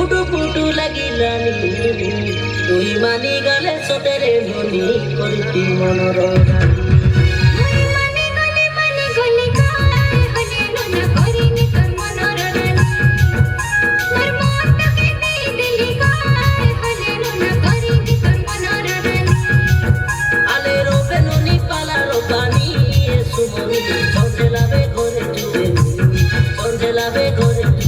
ফুটু ফুটু লাগিলানি তুই মানি গলে সতেরে মনি করতি মনোরঞ্জন সঞ্জে লাভে ঘরে